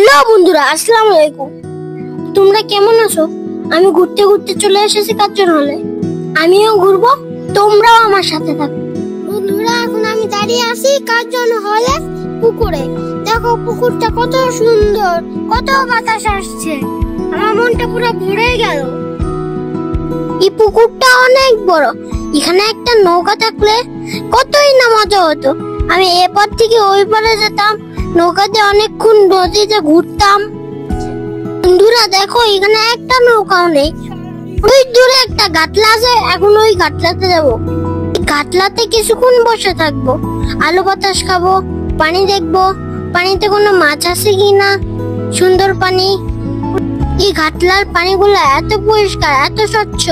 Hello বন্ধুরা, আসসালামু আলাইকুম। তোমরা কেমন আছো? আমি ঘুরতে ঘুরতে চলে এসেছি কার্জন হলে। আমিও ঘুরবো, তোমরাও আমার সাথে থাকো। বন্ধুরা, এখন আমি দাঁড়িয়ে আছি কার্জন হলে পুকুরে। দেখো পুকুরটা কত সুন্দর, কত বাতাস আসছে, আমার মনটা পুরো ভরে গেল। এই পুকুরটা অনেক বড়, এখানে একটা নৌকা থাকলে কতই না মজা হতো। আমি এপার থেকে ওই পারে যেতাম, নৌকাতে অনেকক্ষণ নদীতে ঘুরতাম। বন্ধুরা দেখো, এখানে একটা নৌকাও নেই। ওই দূরে একটা গাটলা আছে, এখন ওই গাটলাতে যাবো। গাটলাতে কিছুক্ষণ বসে থাকবো, আলো বাতাস খাবো, পানি দেখবো, পানিতে কোনো মাছ আছে কিনা। সুন্দর পানি। এই ঘাটলার পানিগুলো এত পরিষ্কার, এত স্বচ্ছ,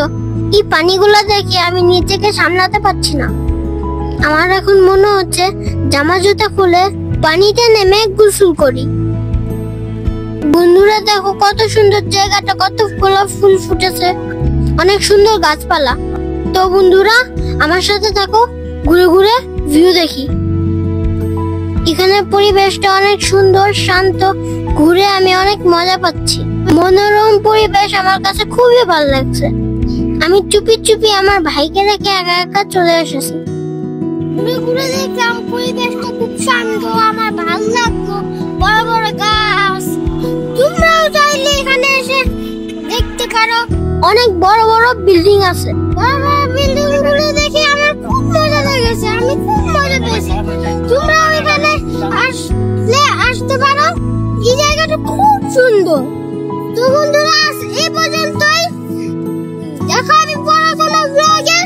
এই পানিগুলো দেখে আমি নিজেকে সামলাতে পারছি না। আমার এখন মনে হচ্ছে জামা জুতা খুলে পানিতে নেমে গোসল করি। বন্ধুরা দেখো কত সুন্দর জায়গাটা, কত গোলাপ ফুল ফুটেছে, অনেক সুন্দর গাছপালা। তো বন্ধুরা আমার সাথে থাকো, ঘুরে ঘুরে ভিউ দেখি। এখানে পরিবেশটা অনেক সুন্দর, শান্ত, ঘুরে আমি অনেক মজা পাচ্ছি। মনোরম পরিবেশ আমার কাছে খুবই ভালো লাগছে। আমি চুপি চুপি আমার ভাইকে রেখে একা একা চলে এসেছি। ঘুরে ঘুরে দেখলাম পরিবেশটা খুব শান্ত, আমার ভালো লাগলো। বড় বড় গাছ, তোমরাও চাইলে এখানে এসে দেখতে পারো। অনেক বড় বড় বিল্ডিং আছে, বড় বড় বিল্ডিং গুলো দেখে আমার খুব মজা লেগেছে, আমি খুব মজা পেয়েছি। তোমরাও এখানে আসতে পারো, এই জায়গাটা খুব সুন্দর। তো বন্ধুরা আজ এই পর্যন্তই, দেখা হবে পরে কোনো ব্লগে।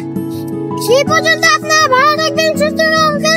সেই পর্যন্ত আপনারা ভালো থাকবেন, সুস্থ থাকবেন।